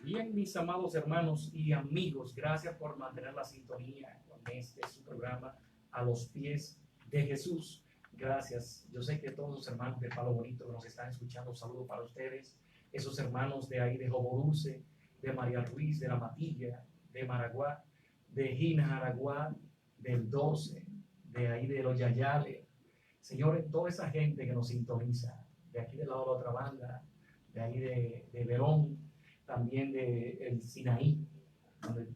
Bien, mis amados hermanos y amigos, gracias por mantener la sintonía con este su programa A los Pies de Jesús. Gracias. Yo sé que todos los hermanos de Palo Bonito que nos están escuchando, un saludo para ustedes. Esos hermanos de ahí de Jobo Dulce, de María Ruiz, de La Matilla, de Maraguá, de Gina Araguá, del 12, de ahí de Los Yayales. Señores, toda esa gente que nos sintoniza, de aquí del lado de la otra banda, de ahí de Verón, también de el Sinaí,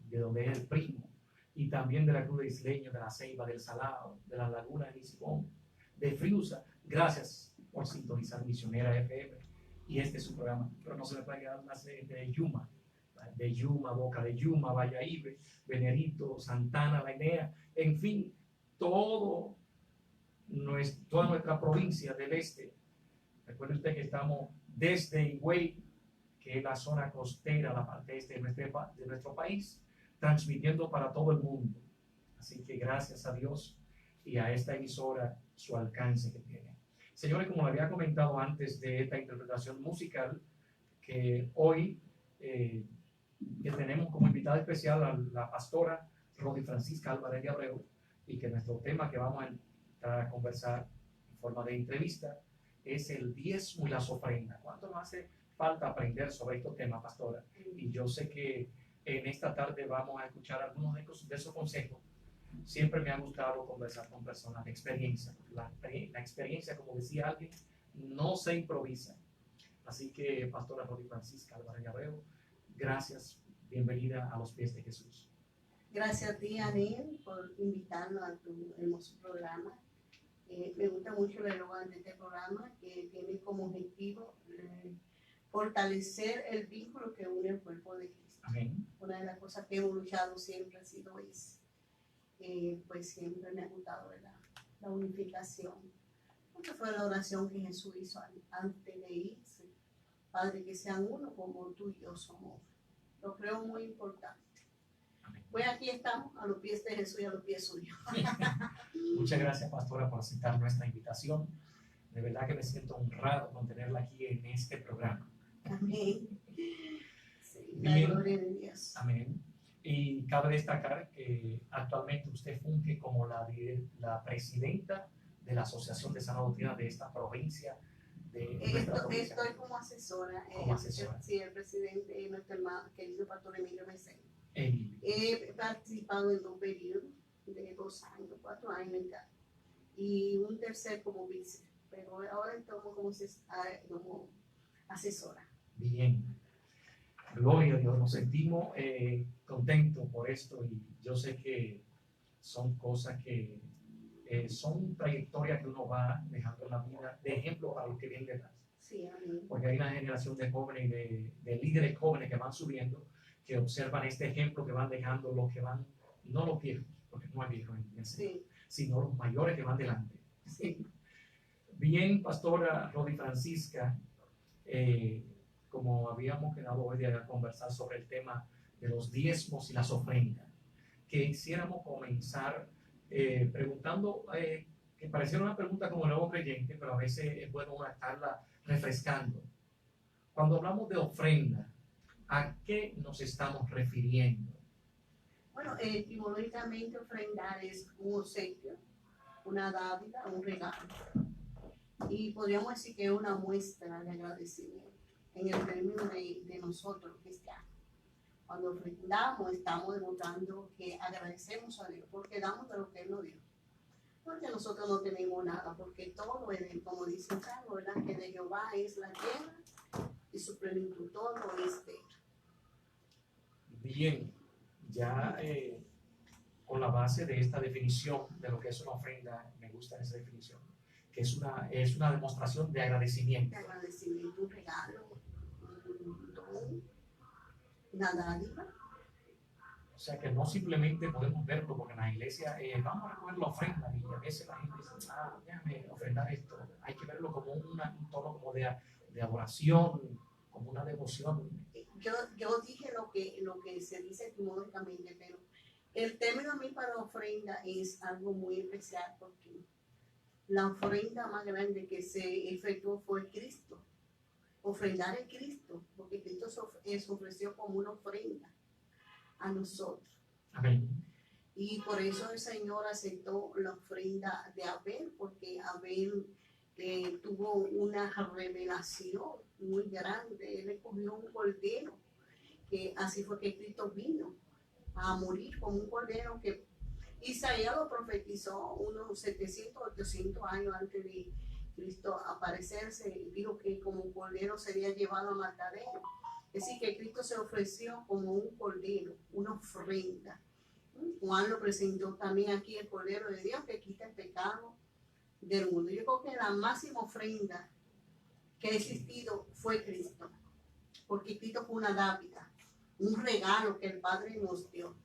de donde es el primo, y también de la Cruz de Isleño, de la Ceiba, del Salado, de la Laguna de Lisbón, de Friusa. Gracias por sintonizar Misionera FM y este es su programa. Pero no se me puede quedar más de Yuma, Boca de Yuma, Valladolid, Venerito, Santana, La Inea, en fin, toda nuestra provincia del este. Recuerde usted que estamos desde Higüey, que es la zona costera, la parte este de nuestro país, transmitiendo para todo el mundo. Así que gracias a Dios y a esta emisora su alcance que tiene. Señores, como le había comentado antes de esta interpretación musical, que hoy que tenemos como invitada especial a la pastora Rodi Francisca Álvarez de Abreu, y que nuestro tema que vamos a entrar a conversar en forma de entrevista es el diezmo y las ofrendas. ¿Cuánto nos hace falta aprender sobre estos temas, pastora? Y yo sé que en esta tarde vamos a escuchar algunos de esos consejos. Siempre me ha gustado conversar con personas de experiencia. La experiencia, como decía alguien, no se improvisa. Así que, pastora Rodi Francisca Álvarez de Abreu, gracias, bienvenida a los pies de Jesús. Gracias a ti, Anel, por invitarnos a tu hermoso programa. Me gusta mucho el eslogan de este programa, que tiene como objetivo fortalecer el vínculo que une el cuerpo de Cristo. Amén. Una de las cosas que hemos luchado siempre ha sido eso. Pues siempre me ha gustado la unificación. Esta fue la oración que Jesús hizo antes de irse. Padre, que sean uno como tú y yo somos. Lo creo muy importante. Pues aquí estamos, a los pies de Jesús y a los pies suyos. Muchas gracias, pastora, por aceptar nuestra invitación. De verdad que me siento honrado con tenerla aquí en este programa. Amén. Sí, la Bien. gloria de Dios. Amén. Y cabe destacar que actualmente usted funge como la presidenta de la Asociación de Sana Doctrina de esta provincia. Estoy como asesora. Como asesora. Sí, el presidente, nuestro hermano, querido pastor Emilio Mesén. Emilio. He participado en un periodo de 2 años, 4 años en cada, y un tercer como vice, pero ahora estoy como asesora. Bien. Gloria a Dios, nos sentimos contentos por esto y yo sé que son cosas que son trayectorias que uno va dejando en la vida de ejemplo para los que vienen detrás. Sí, amén. Porque hay una generación de jóvenes y de líderes jóvenes que van subiendo, que observan este ejemplo que van dejando los que van, no los viejos, porque no hay viejos en ese, Sí. sino los mayores que van delante. Sí. Bien, pastora Rodi Francisca, como habíamos quedado hoy de conversar sobre el tema de los diezmos y las ofrendas, que quisiéramos comenzar preguntando, que pareciera una pregunta como nuevo creyente, pero a veces es bueno una estarla refrescando. Cuando hablamos de ofrenda, ¿a qué nos estamos refiriendo? Bueno, etimológicamente ofrendar es un obsequio, una dádiva, un regalo. Y podríamos decir que es una muestra de agradecimiento en el término de nosotros cristianos. Cuando ofrendamos estamos demostrando que agradecemos a Dios porque damos de lo que Él nos dio. Porque nosotros no tenemos nada, porque todo es de Él, como dice el Salmo, ¿verdad? Que de Jehová es la tierra y su plenitud, todo es de Él. Bien, ya con la base de esta definición de lo que es una ofrenda, me gusta esa definición, que es una demostración de agradecimiento. De agradecimiento, un regalo, un don, una dádiva. O sea que no simplemente podemos verlo porque en la iglesia vamos a recoger la ofrenda y a veces la gente dice, déjame ofrendar esto. Hay que verlo como un tono como de adoración, como una devoción. Yo dije lo que se dice etimológicamente, pero el término a mí para ofrenda es algo muy especial porque la ofrenda más grande que se efectuó fue Cristo. Ofrendar es Cristo, porque porque Cristo se ofreció como una ofrenda a nosotros. Amén. Y por eso el Señor aceptó la ofrenda de Abel, porque Abel tuvo una revelación muy grande. Él escogió un cordero, que así fue que Cristo vino a morir como un cordero, que Isaías lo profetizó unos 700, 800 años antes de Cristo aparecerse. Dijo que como un cordero sería llevado a matadero. Es decir, que Cristo se ofreció como un cordero, una ofrenda. Juan lo presentó también aquí, el Cordero de Dios que quita el pecado del mundo. Yo creo que la máxima ofrenda que ha existido fue Cristo, porque Cristo fue una dádiva, un regalo que el Padre nos dio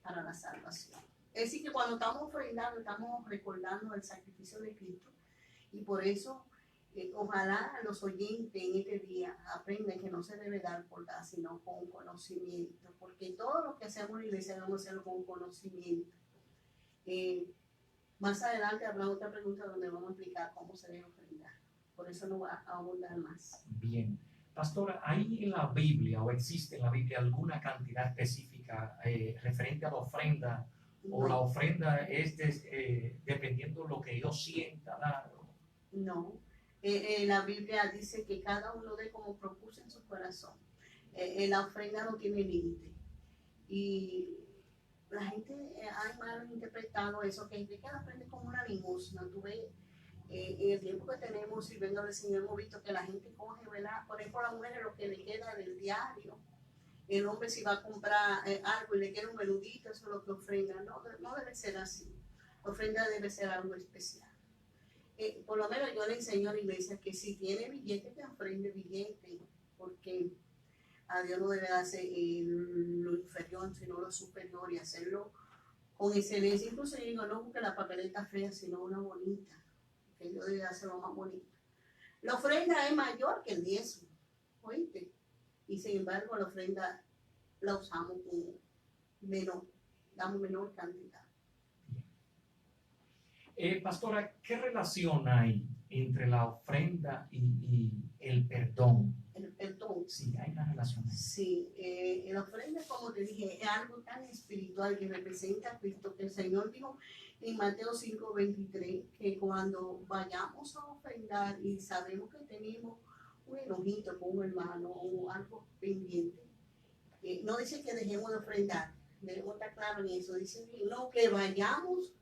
para la salvación. Es decir, que cuando estamos ofrendando, estamos recordando el sacrificio de Cristo, y por eso ojalá los oyentes en este día aprendan que no se debe dar por dar, sino con conocimiento, porque todo lo que hacemos en la iglesia debemos hacerlo con conocimiento. Más adelante habrá otra pregunta donde vamos a explicar cómo se debe ofrendar, por eso no va a abundar más. Bien. Pastora, ¿hay en la Biblia o existe en la Biblia alguna cantidad específica referente a la ofrenda? No. ¿O la ofrenda es dependiendo de lo que Dios sienta dar? No. La Biblia dice que cada uno dé como propuso en su corazón. La ofrenda no tiene límite. Y la gente ha mal interpretado eso, que la ofrenda es como una limosna. Tú ves, en el tiempo que tenemos sirviendo al Señor, hemos visto que la gente coge, ¿verdad? Por ejemplo, a la mujer lo que le queda del diario. El hombre si va a comprar algo y le queda un menudito, eso es lo que ofrenda. No debe ser así. La ofrenda debe ser algo especial. Por lo menos yo le enseño a la iglesia que si tiene billete, que ofrende billete, porque a Dios no debe darse lo inferior, sino lo superior, y hacerlo con excelencia. Incluso yo digo, no busque la papeleta fea, sino una bonita, que Dios debe hacerlo más bonito. La ofrenda es mayor que el diezmo, ¿oíste? Y sin embargo la ofrenda la usamos con menor, damos menor cantidad. Pastora, ¿qué relación hay entre la ofrenda y el perdón? El perdón. Sí, hay una relación. Sí, la ofrenda, como te dije, es algo tan espiritual que representa a Cristo, que el Señor dijo en Mateo 5:23, que cuando vayamos a ofrendar y sabemos que tenemos un enojito con un hermano o algo pendiente, no dice que dejemos de ofrendar, debemos estar claros en eso, dice no, que vayamos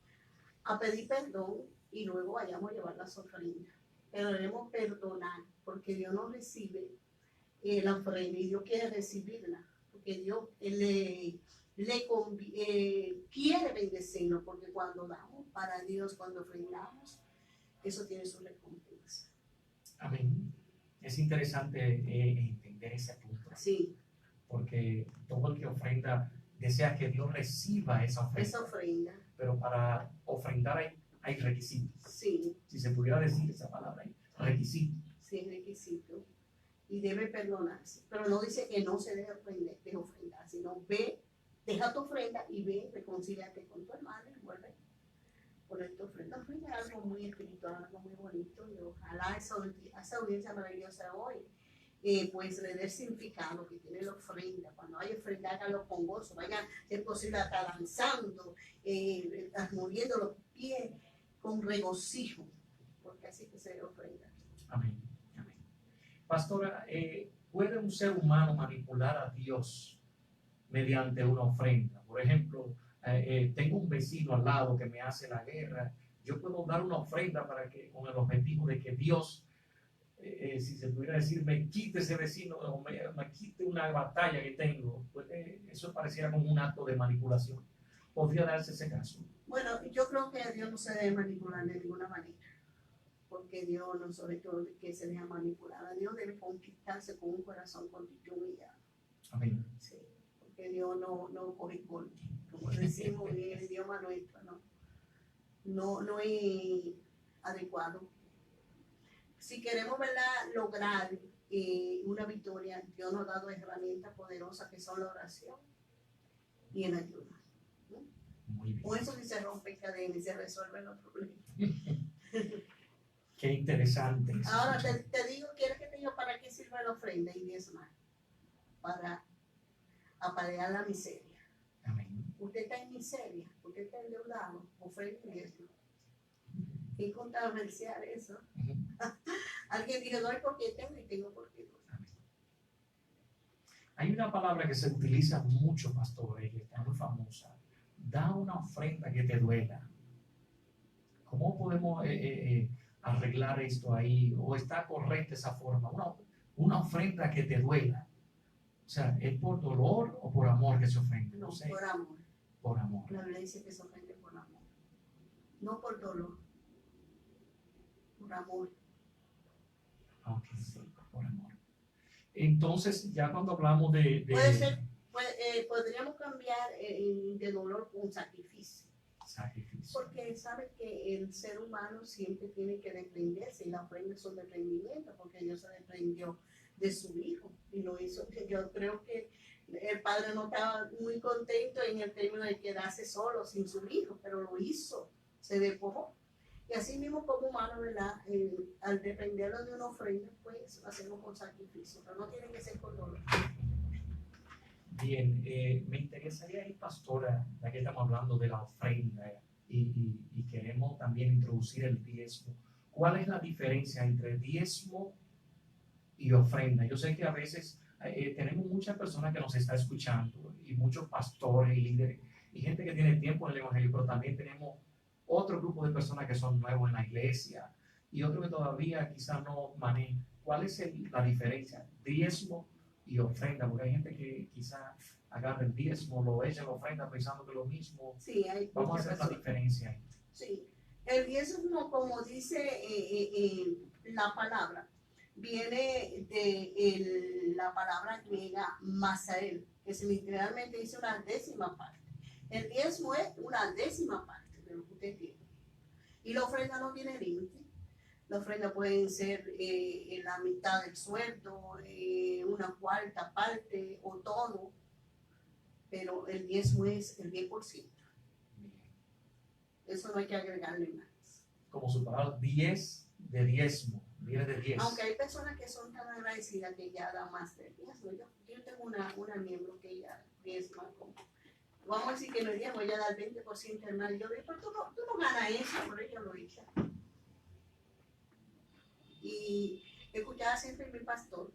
a pedir perdón y luego vayamos a llevar las ofrendas, pero debemos perdonar, porque Dios no recibe la ofrenda y Dios quiere recibirla, porque Dios quiere bendecirnos, porque cuando damos para Dios, cuando ofrendamos, eso tiene su recompensa. Amén. Es interesante entender ese punto. Sí. Porque todo el que ofrenda desea que Dios reciba esa ofrenda. Esa ofrenda. Pero para ofrendar hay requisitos. Sí. Si se pudiera decir esa palabra, hay requisitos. Sí, requisitos. Y debe perdonarse. Pero no dice que no se debe ofrendar, sino ve, deja tu ofrenda y ve, reconcíliate con tu hermano y vuelve a poner tu ofrenda. La ofrenda es algo muy espiritual, algo muy bonito, y ojalá esa audiencia maravillosa hoy pues le dé el significado que tiene la ofrenda. Cuando hay ofrenda, hágalo con gozo, vayan, si es posible, hasta danzando, moviendo los pies con regocijo, porque así que se debe ofrenda. Amén. Amén. Pastora, ¿puede un ser humano manipular a Dios mediante una ofrenda? Por ejemplo, tengo un vecino al lado que me hace la guerra. Yo puedo dar una ofrenda para que, con el objetivo de que Dios, si se pudiera decir, me quite ese vecino o me quite una batalla que tengo. Pues, eso pareciera como un acto de manipulación. ¿Podría darse ese caso? Bueno, yo creo que a Dios no se debe manipular de ninguna manera, porque Dios no sobre todo que se deja manipular. A Dios debe conquistarse con un corazón contrito y humillado. Amén. Sí, porque Dios no coge golpe, como decimos en el idioma nuestro, no es adecuado. Si queremos, ¿verdad?, lograr una victoria, Dios nos ha dado herramientas poderosas que son la oración y el ayuno. Muy bien. Con eso sí se rompe cadena y se resuelven los problemas. Qué interesante. Ahora te digo, ¿quieres que te diga para qué sirve la una ofrenda y diezmar para apalear la miseria. Amén. Usted está en miseria, usted está endeudado, ofrenda y diezmo. Qué controversial eso. Ujú. Alguien dijo, doy porque tengo y tengo porque doy. Amén. Hay una palabra que se utiliza mucho, pastor, y que está muy famosa. Da una ofrenda que te duela. ¿Cómo podemos arreglar esto ahí? ¿O está correcta esa forma? Una ofrenda que te duela. O sea, ¿es por dolor o por amor que se ofrenda? No, No sé. por amor. Por amor. La Biblia dice que se ofrende por amor. No por dolor. Por amor. Ok, sí, por amor. Entonces, ya cuando hablamos Puede ser, podríamos cambiar de dolor con sacrificio. sacrificio. Porque sabe que el ser humano siempre tiene que desprenderse y las ofrendas son desprendimiento porque Dios se desprendió de su hijo y lo hizo. Yo creo que el padre no estaba muy contento en el término de quedarse solo sin su hijo, pero lo hizo, se despojó. Y así mismo como humano, ¿verdad? Al dependerlo de una ofrenda, pues lo hacemos con sacrificio, pero no tiene que ser con dolor. Bien, me interesaría ahí, pastora, ya que estamos hablando de la ofrenda y queremos también introducir el diezmo. ¿Cuál es la diferencia entre diezmo y ofrenda? Yo sé que a veces tenemos muchas personas que nos están escuchando y muchos pastores y líderes y gente que tiene tiempo en el evangelio, pero también tenemos otro grupo de personas que son nuevos en la iglesia y otros que todavía quizás no manejan. ¿Cuál es la diferencia? Diezmo y ofrenda, porque hay gente que quizá agarra el diezmo, lo echa en la ofrenda pensando que es lo mismo. Sí, hay Vamos a muchas hacer la personas. diferencia ahí. Sí, el diezmo, como dice la palabra, viene de la palabra griega masael, que literalmente dice una décima parte. El diezmo es una décima parte de lo que usted tiene. Y la ofrenda no tiene límite. La ofrenda pueden ser la mitad del sueldo, una cuarta parte o todo, pero el diezmo es el 10%. Eso no hay que agregarle más. Como su palabra, 10 de diezmo, 10 de 10. Aunque hay personas que son tan agradecidas que ya dan más de diezmo. Yo tengo una miembro que ella diezma como, vamos a decir que no diezmo, ella da el 20% del mal. Yo digo, pero tú no ganas eso, pero ella lo echa. Y escuchaba siempre a mi pastor,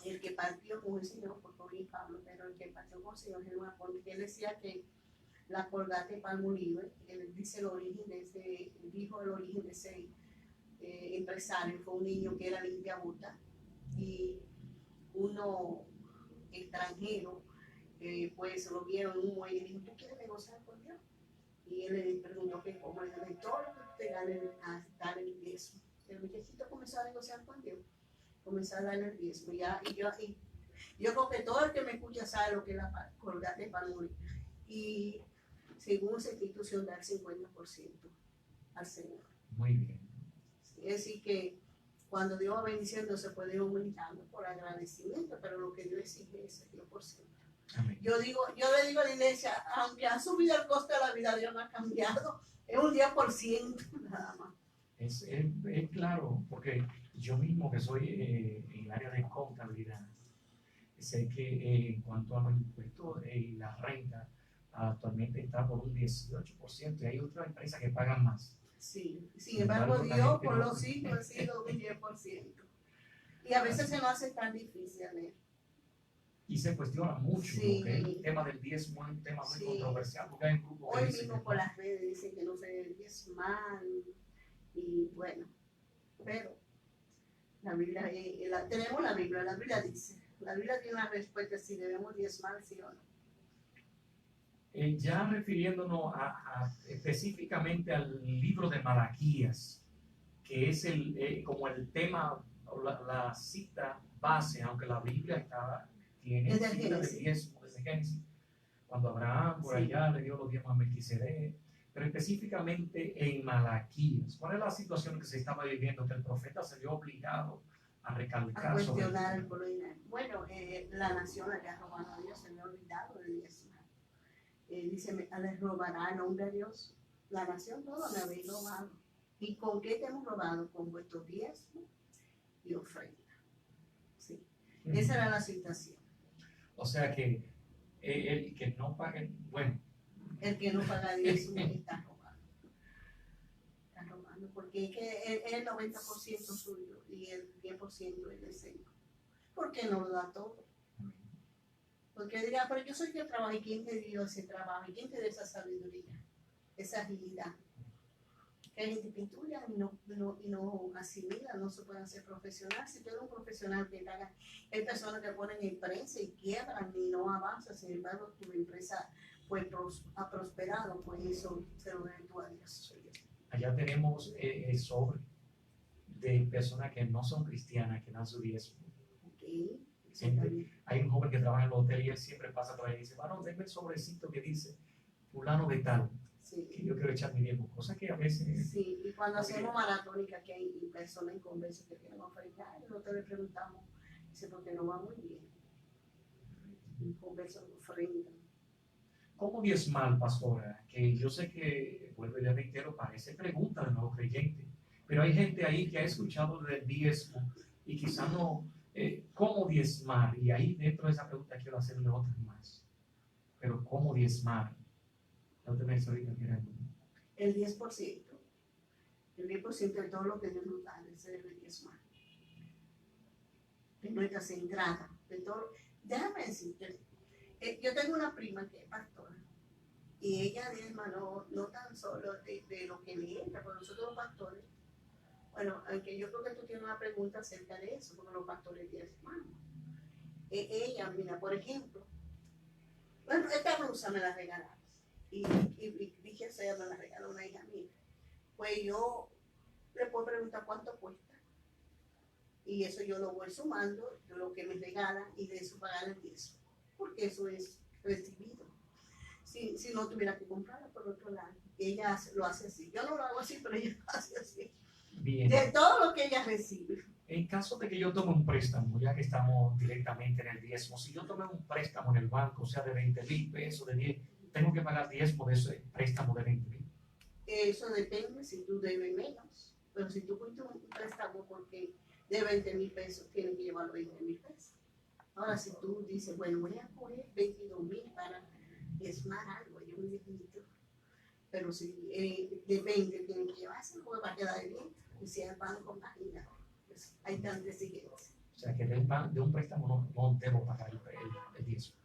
el que partió con el Señor, por Juan Pablo, pero el que partió con el Señor, porque él decía que la Colgate Palmolive, él dice el origen de ese, dijo el origen de ese empresario, fue un niño que era limpiabuta y uno extranjero, pues lo vieron en un muelle y dijo, ¿tú quieres negociar con Dios? Y él le preguntó que cómo, le dijo, todo lo que usted gane a dar el diezmo. El muchachito comenzó a negociar con Dios, comenzó a darle el diezmo. Y yo creo que todo el que me escucha sabe lo que es la Colgate Palmolive. Y según esa institución, dar 50% al Señor. Muy bien. Es decir, que cuando Dios va bendiciendo se puede ir aumentando por agradecimiento, pero lo que Dios exige es el 10%. Amén. Yo le digo a la iglesia, aunque ha subido el costo de la vida, Dios no ha cambiado, es un 10% nada más. Es claro, porque yo mismo que soy en el área de contabilidad, sé que en cuanto a los impuestos y la renta, actualmente está por un 18% y hay otras empresas que pagan más. Sí, sin embargo, Dios por los siglos ha sido un 10%. Y a veces se nos hace tan difícil leer. Y se cuestiona mucho, Sí. porque el tema del diezmo es un tema muy Sí. controversial, porque hay un grupo que Hoy dice mismo que por las redes dicen que no se debe diezmar y bueno, pero la Biblia, tenemos la Biblia dice, la Biblia tiene una respuesta si debemos diezmar, sí o no. ya refiriéndonos específicamente al libro de Malaquías, que es como el tema, o la cita base, aunque la Biblia tiene Desde cita de Génesis. diezmo desde Génesis, cuando Abraham por Sí. allá le dio los diezmos a Melquisedec, pero específicamente en Malaquías. ¿Cuál es la situación que se estaba viviendo? Que el profeta se vio obligado a recalcar A cuestionar sobre el pueblo de Israel. Bueno, la nación había robado a Dios, se le ha olvidado de diezmar. Dice, les robará el nombre a Dios. La nación toda me habéis robado. ¿Y con qué te hemos robado? Con vuestros diezmos y ofrendas. Esa era la situación. O sea que el que no pague, bueno. El que no paga diezmo está robando. Está robando, porque es que es el 90% suyo y el 10% es del Señor. ¿Por qué no lo da todo? Porque dirá, pero yo soy que trabajo, ¿y quién te dio ese trabajo? ¿Y quién te dio esa sabiduría? Esa agilidad. Que hay gente que estudia y no asimila, no se puede hacer profesional. Si tú eres un profesional que haga, hay personas que ponen en prensa y quiebran y no avanzan, sin embargo tu empresa pues ha prosperado, pues eso se lo debe tú a Dios. Allá tenemos el sobre de personas que no son cristianas, que dan su diezmo. Okay. Hay un joven que trabaja en el hotel y él siempre pasa por ahí y dice, bueno, denme el sobrecito que dice fulano de tal, sí, que yo quiero echar mi diezmo, cosa que a veces... Sí, y cuando hacemos maratónica, que hay personas en convención que quieren ofrendar, nosotros le preguntamos, dice, porque no va muy bien. En convención ofrendan. ¿Cómo diezmar, pastora? Que yo sé que, vuelvo y le reitero, parece pregunta de nuevo creyente, pero hay gente ahí que ha escuchado del diezmo y quizás no, ¿cómo diezmar? Y ahí dentro de esa pregunta quiero hacerle otras más. Pero ¿cómo diezmar? No te mencioné que era el 10%. El 10% de todo lo que Dios nos da, se debe diezmar. De nuestras entradas, de todo. Déjame decirte, yo tengo una prima que es pastora y ella diezma no tan solo de lo que le entra, porque nosotros los pastores, bueno, aunque yo creo que tú tienes una pregunta acerca de eso, porque los pastores diezmamos. Ella, mira, por ejemplo, bueno, esta blusa me la regalaron y dije, ella me la regaló una hija mía. Pues yo le puedo preguntar cuánto cuesta y eso yo lo voy sumando de lo que me regalan y de eso pagar el 10, porque eso es recibido. Si no tuviera que comprarla por otro lado, ella lo hace así. Yo no lo hago así, pero ella lo hace así. Bien. De todo lo que ella recibe. En caso de que yo tome un préstamo, ya que estamos directamente en el diezmo, si yo tomé un préstamo en el banco, o sea, de 20,000 pesos, de 10, tengo que pagar diezmo de ese préstamo de 20,000. Eso depende si tú debes menos, pero si tú cuentas un préstamo porque de 20,000 pesos, tienes que llevar los 20,000 pesos. Ahora, si tú dices, bueno, voy a coger 22,000 para diezmar algo, yo un diezmito, pero si de 20 tienen que llevarse, porque va a quedar bien, y si el banco imagina, pues hay tanta exigencia. O sea, que de un préstamo no debo pagar el diezmo.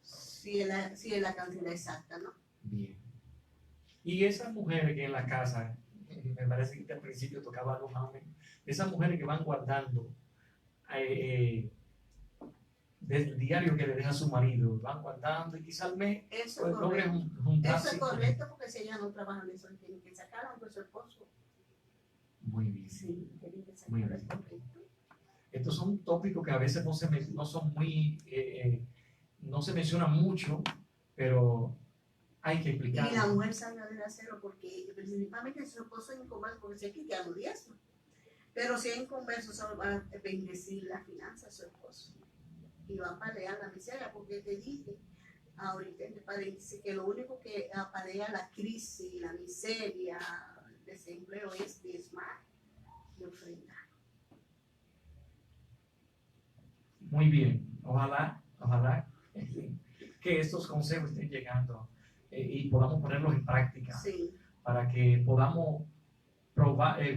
Si es la cantidad exacta, ¿no? Bien. Y esas mujeres que en la casa, me parece que al principio tocaba algo más o menos, esas mujeres que van guardando del diario que le deja su marido, van guardando y quizás al mes eso logren juntar. Eso es correcto, porque si ellas no trabajan eso, tienen que sacarlo con su esposo. Muy bien. Sí, tienen que sacarlo. Muy bien. Correcto. Estos son tópicos que a veces no son muy, no se mencionan mucho, pero hay que explicarlo. Y la mujer salga del acero porque principalmente si su esposo es inconverso, porque si es cristiano, diezmo. Pero si es inconverso, solo va a bendecir la finanza a su esposo. Y va a apalear la miseria, porque te dije ahorita en el paréntesis que lo único que apalea la crisis, la miseria, el desempleo es diezmar y ofrendar. Muy bien, ojalá que estos consejos estén llegando y podamos ponerlos en práctica, sí, para que podamos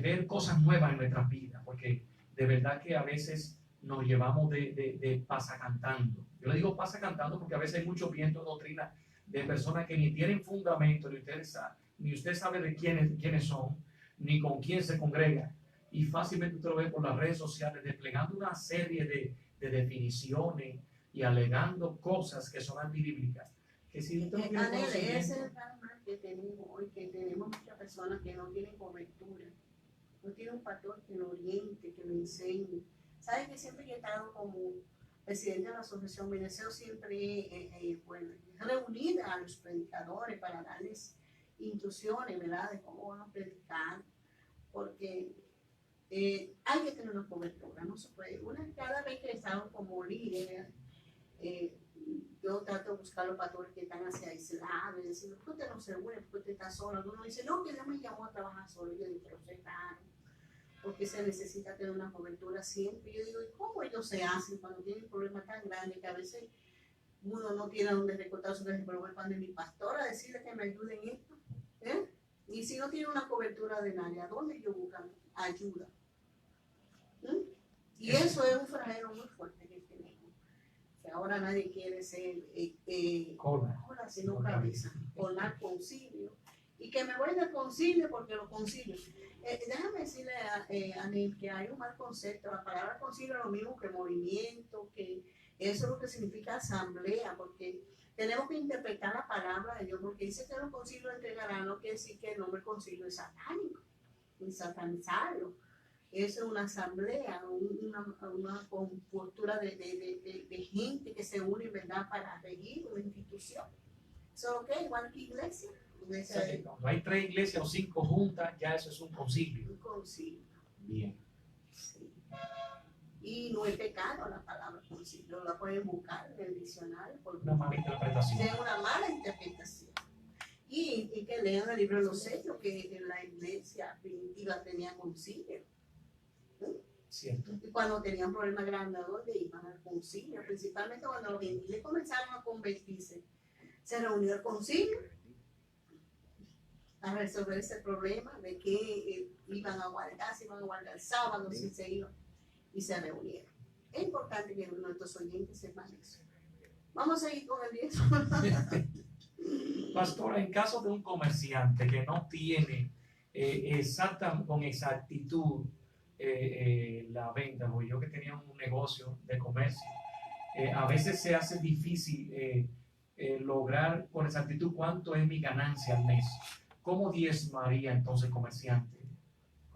ver cosas nuevas en nuestras vidas, porque de verdad que a veces nos llevamos de pasa cantando. Yo le digo pasa cantando porque a veces hay mucho viento de doctrina de personas que ni tienen fundamento, ni usted sabe de quiénes son, ni con quién se congrega, y fácilmente usted lo ve por las redes sociales desplegando una serie de definiciones y alegando cosas que son antibíblicas. Que si usted no tiene ese es conocimiento, el drama que tenemos hoy, que tenemos muchas personas que no tienen cobertura, no tienen un pastor que lo oriente, que lo enseñe. ¿Sabes que siempre he estado como presidente de la asociación Beneceo, siempre reunir a los predicadores para darles instrucciones, ¿verdad?, de cómo van a predicar, porque hay que tener una cobertura, no se puede. Cada vez que estamos como líderes, yo trato de buscar los pastores que están hacia aislados y decir, ¿por qué usted no se une? ¿Por qué usted está solo? Uno dice, no, que Dios me llamó a trabajar solo. Yo digo, pero usted está, porque se necesita tener una cobertura siempre. Yo digo, ¿y cómo ellos se hacen cuando tienen un problema tan grande que a veces uno no tiene donde recortar su cabeza? Pero voy cuando mi pastora decide que me ayude en esto, ¿eh? Y si no tiene una cobertura de nadie, ¿a dónde ellos buscan ayuda? Y eso es un flagelo muy fuerte que tenemos, que ahora nadie quiere ser cola, sino cabeza, colar concilio, y que me voy del concilio porque los concilios, déjame decirle a Neil que hay un mal concepto. La palabra concilio es lo mismo que movimiento, que eso es lo que significa asamblea, porque tenemos que interpretar la palabra de Dios, porque dice que los concilios entregarán, no quiere decir que el nombre concilio es satánico, ni satanizarlo. Es una asamblea, una compostura de gente que se une, ¿verdad?, para regir una institución. Eso es okay, igual que iglesia. Sí, cuando hay 3 iglesias o 5 juntas, ya eso es un concilio. Un concilio. Bien. Sí. Y no es pecado la palabra concilio, la pueden buscar en el diccionario. Una mala interpretación. Es una mala interpretación. Y que lean el libro de los Hechos, que en la iglesia primitiva tenía concilio. Cierto. Y cuando tenían problemas grandes, ¿dónde iban? Al concilio, principalmente cuando los gentiles comenzaron a convertirse. Se reunió el concilio a resolver ese problema de que iban a guardar, si iban a guardar el sábado, si se iban, y se reunieron. Es importante que nuestros oyentes sepan eso. Vamos a seguir con el 10. Pastora, en caso de un comerciante que no tiene con exactitud la venta, o yo que tenía un negocio de comercio, a veces se hace difícil lograr con exactitud cuánto es mi ganancia al mes. ¿Cómo diezmaría entonces el comerciante?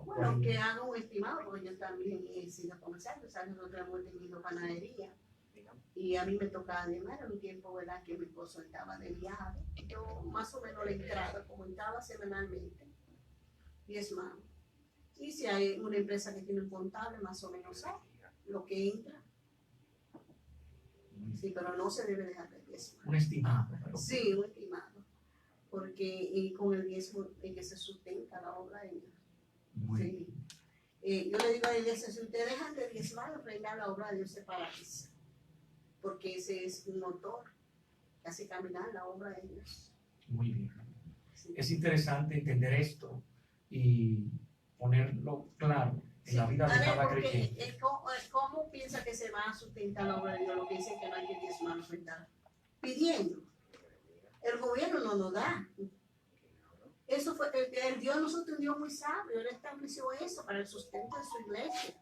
Bueno, que haga un estimado, porque yo también he sido comerciante, o sea, nosotros hemos tenido panadería, y a mí me tocaba diezmar en un tiempo, ¿verdad?, que mi esposo estaba de viaje. Yo más o menos la entrada, como entraba semanalmente, diezmaba. Y si hay una empresa que tiene un contable, más o menos sabe lo que entra. Sí, pero no se debe dejar de diezmar. Un estimado. Pero... Sí, un estimado. Porque con el diezmo es que se sustenta la obra de Dios. Sí. Yo le digo a la iglesia, si ustedes dejan de diezmar, ofrendar, la obra de Dios se paraliza. Porque ese es un motor que hace caminar la obra de Dios. Muy bien. Sí. Es interesante entender esto y ponerlo claro en la vida de cada creyente. ¿Cómo piensa que se va a sustentar la obra de Dios? Lo que dicen que no hay que diezmar, ofrendar. Pidiendo. El gobierno no nos da. Eso fue, el Dios nosotros un Dios muy sabio. Él estableció eso para el sustento de su iglesia.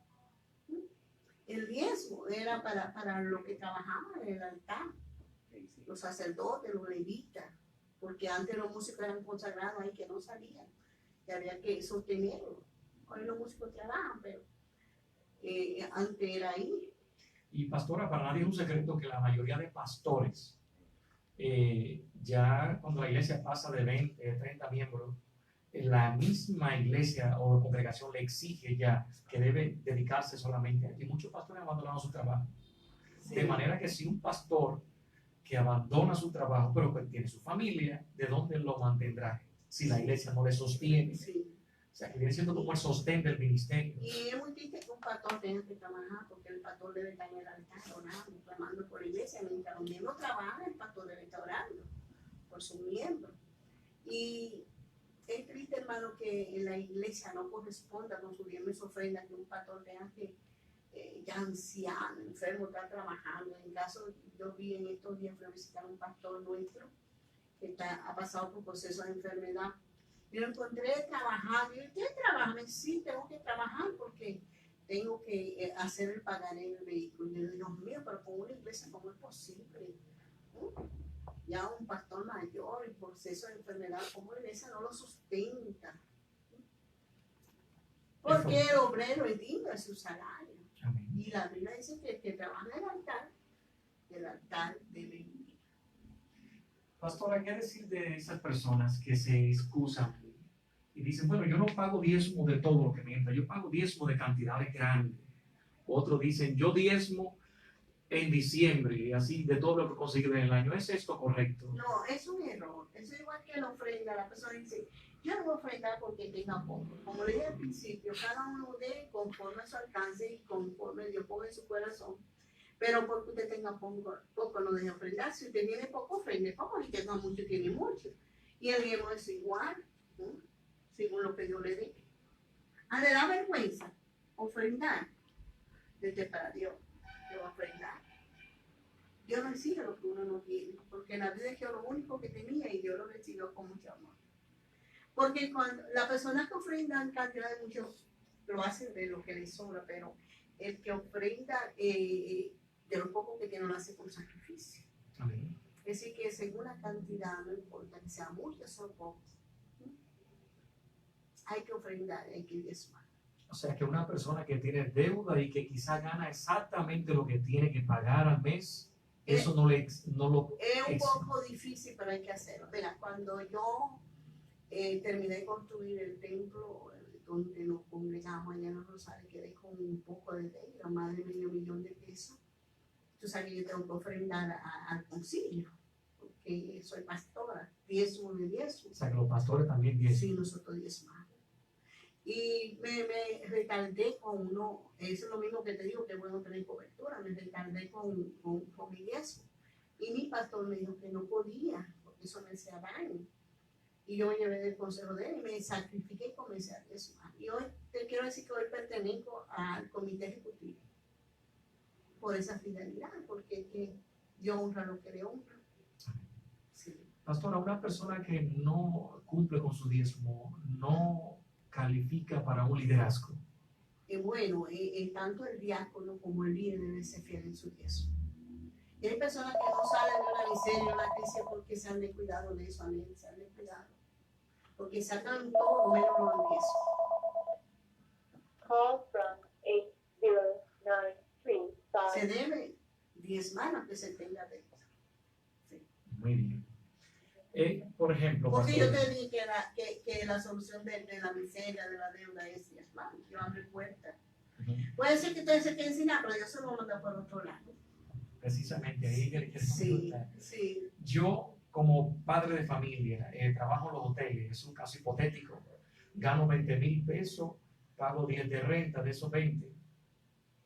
El diezmo era para lo que trabajaban en el altar. Los sacerdotes, los levitas. Porque antes los músicos eran consagrados ahí que no salían. Y había que sostenerlo. Hoy los músicos trabajan, pero antes era ahí. Y pastora, para nadie es un secreto que la mayoría de pastores, ya cuando la iglesia pasa de 20, 30 miembros, la misma iglesia o congregación le exige ya que debe dedicarse solamente a ello. Y muchos pastores han abandonado su trabajo. Sí. De manera que si un pastor que abandona su trabajo, pero que tiene su familia, ¿de dónde lo mantendrá? Si la iglesia no le sostiene. Sí. O sea, que viene siendo como el sostén del ministerio. Y es muy triste que un pastor tenga que trabajar, porque el pastor debe estar en el altar orando, clamando por la iglesia. Mientras los miembros trabajan, el pastor debe estar orando por sus miembros. Y es triste, hermano, que la iglesia no corresponda con su diezmo y su ofrenda, que un pastor tenga que, ya anciano, enfermo, está trabajando. En caso, yo vi en estos días, fui a visitar a un pastor nuestro que ha pasado por procesos de enfermedad. Yo lo encontré trabajando. Y ¿usted trabaja? Sí, tengo que trabajar porque tengo que hacer el pagaré del vehículo. Y yo digo, Dios mío, pero con una iglesia, ¿cómo es posible? Ya un pastor mayor y proceso de enfermedad, ¿cómo la iglesia no lo sustenta? Porque el obrero es digno de su salario. Amén. Y la Biblia dice que el que trabaja en el altar debe vivir. Pastora, ¿qué decir de esas personas que se excusan y dicen, bueno, yo no pago diezmo de todo lo que me entra, yo pago diezmo de cantidades grandes? Otros dicen, yo diezmo en diciembre y así de todo lo que consigue en el año. ¿Es esto correcto? No, es un error. Eso es igual que la ofrenda. La persona dice, yo no voy a ofrendar porque tenga poco. Como le dije al principio, cada uno dé conforme a su alcance y conforme Dios ponga en su corazón. Pero porque usted tenga poco no deje ofrendar. Si usted tiene poco, ofrende poco. Y tenga mucho, tiene mucho. Y el diezmo es igual, ¿no? Según lo que Dios le dé. Le da vergüenza ofrendar desde para Dios. Yo voy a ofrendar. Dios no exige lo que uno no tiene. Porque la vida es que lo único que tenía y Dios lo recibió con mucho amor. Porque cuando las personas que ofrendan cantidad de muchos lo hacen de lo que les sobra, pero el que ofrenda de lo poco que tiene lo hace con sacrificio. Amén. Es decir, que según la cantidad, no importa que sea mucho o poco, hay que ofrendar, hay que diezmar. O sea que una persona que tiene deuda y que quizá gana exactamente lo que tiene que pagar al mes, eso no lo es un poco difícil, pero hay que hacerlo. Mira, cuando yo terminé de construir el templo donde nos congregamos allá en los Rosales, quedé con un poco de deuda, más de $500,000. Tú sabes que yo tengo que ofrendar al concilio, porque soy pastora, diezmo de diezmo. O sea que los pastores también diezman. Sí, nosotros diezmamos. Y me retardé con uno, eso es lo mismo que te digo, que es bueno tener cobertura, me retardé con mi diezmo. Y mi pastor me dijo que no podía, porque eso me hacía daño. Y yo me llevé del consejo de él y me sacrifiqué y comencé a diezmar. Y hoy te quiero decir que hoy pertenezco al comité ejecutivo por esa fidelidad, porque que Dios honra lo que le honra. Sí. Pastora, una persona que no cumple con su diezmo no califica para un liderazgo. Bueno, tanto el diácono como el líder deben ser fieles en su diezmo. Y hay personas que no salen de una miseria, una crisis porque se han descuidado de eso, amén, se han descuidado. Porque sacan todo menos los diezmos. Call from 8093. Se debe diezmar aunque se tenga deuda. Sí. Muy bien. Por ejemplo, Porque pastor, yo te dije que la solución de la miseria, de la deuda es diezmar. Yo abro puertas. Puede ser que ustedes se queden sin nada, pero yo se lo mando por otro lado. precisamente ahí que Sí, sí. yo como padre de familia trabajo en los hoteles, es un caso hipotético, gano $20,000, pago 10 de renta de esos 20,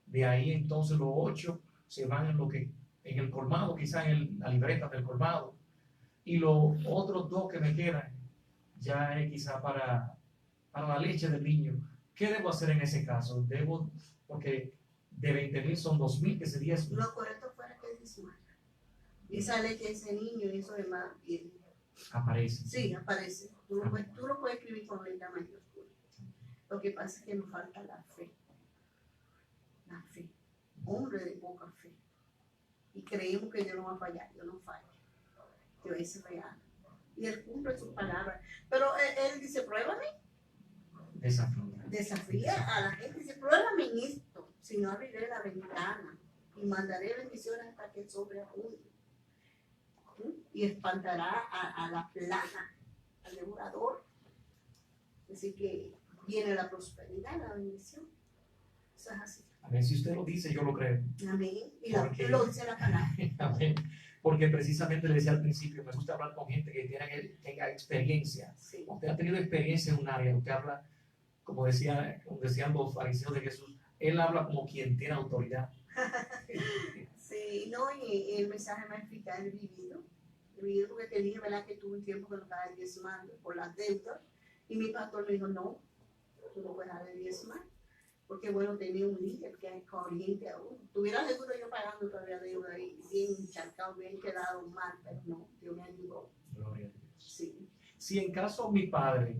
de ahí entonces los 8 se van en el colmado, quizás en la libreta del colmado, y los otros 2 que me quedan ya es quizás para la leche del niño. ¿Qué debo hacer en ese caso? Porque de 20,000 son 2,000 que se diezman. Lo correcto fuera que diezmar. Y esa leche, ese niño y eso demás viene. Aparece. Sí, aparece. Tú lo puedes escribir con letra mayúscula. Lo que pasa es que nos falta la fe. La fe. Hombre de poca fe. Y creemos que Dios no va a fallar. Dios no falla. Dios es real. Y Él cumple sus palabras. Pero Él dice, pruébame. Desafía a la gente. Dice, pruébame en esto. Si no, abriré la ventana. Y mandaré bendiciones hasta que sobreabunde. Y espantará a la plaga, al devorador. Así que viene la prosperidad, la bendición. Eso es así. Amén. Si usted lo dice, yo lo creo. Amén. Y Porque- lo dice la palabra. Amén. Porque precisamente le decía al principio, me gusta hablar con gente que tenga experiencia. Sí. Usted ha tenido experiencia en un área, usted habla, como decían los fariseos de Jesús, él habla como quien tiene autoridad. Sí, no, y el mensaje me explica el vivido. El vivido porque te dije, ¿verdad? Que tuve un tiempo que no estaba diezmando por las deudas. Y mi pastor me dijo, no, tú no puedes dejar de diezmar. Porque bueno, tenía un líder que es corriente aún. Tuviera seguro yo pagando todavía deuda y bien encharcado, bien quedado mal, pero no, Dios me ayudó. Gloria a Dios. Sí. Si en caso mi padre,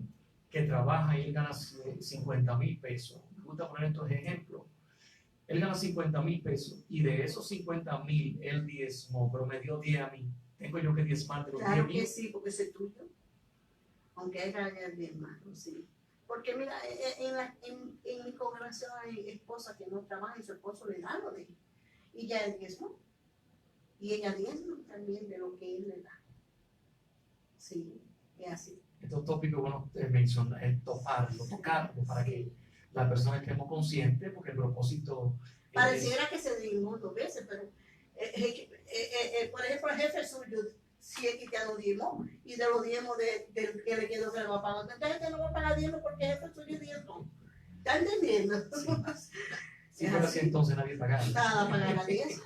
que trabaja y él gana $50,000, me gusta poner estos ejemplos, él gana $50,000 y de esos 50,000 él diezmó, pero me dio 10 a mí. Tengo yo que diezmar de los Claro 10,000. que sí, porque ese es tuyo. Aunque hay que ganar bien más, sí. Porque mira, en mi congregación hay esposas que no trabajan y su esposo le da lo de él. Y ya es diezmo. Y ella diezma también de lo que él le da. Sí, es así. Estos tópicos, bueno, mencionar, tocarlo para que la persona estemos consciente, porque el propósito Pareciera que se diezmó 2 veces, pero por ejemplo, el jefe suyo si es cristiano diezmo, y de los diezmos del que le quedó que le va a pagar. Entonces este no va a pagar diezmo porque este es suyo diezmo. ¿Está entendiendo? Sí, pero así entonces nadie paga. Nada, pagar diezmo.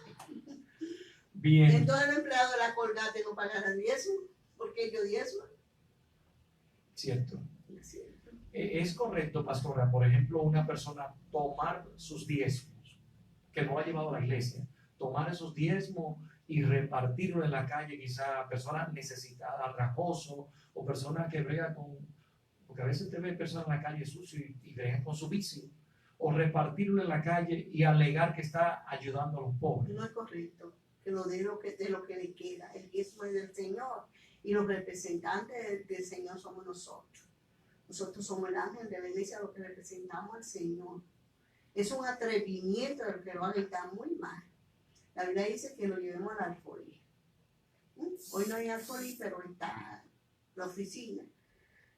Bien, Entonces el empleado de la Colgate no pagará diezmo, porque yo diezmo. cierto. Sí. Es correcto, pastora, por ejemplo, una persona tomar sus diezmos, que no ha llevado a la iglesia, tomar esos diezmos y repartirlo en la calle, quizá a personas necesitadas, raposo, o personas que bregan con, porque a veces te ve personas en la calle sucio y bregan con su vicio, o repartirlo en la calle y alegar que está ayudando a los pobres. No es correcto que lo de lo que le queda. El diezmo es del Señor y los representantes del Señor somos nosotros. Nosotros somos el ángel de la iglesia, los que representamos al Señor. Es un atrevimiento del que lo haga y está muy mal. La Biblia dice que lo llevemos al alfolí. Hoy no hay alfolí, pero está la oficina,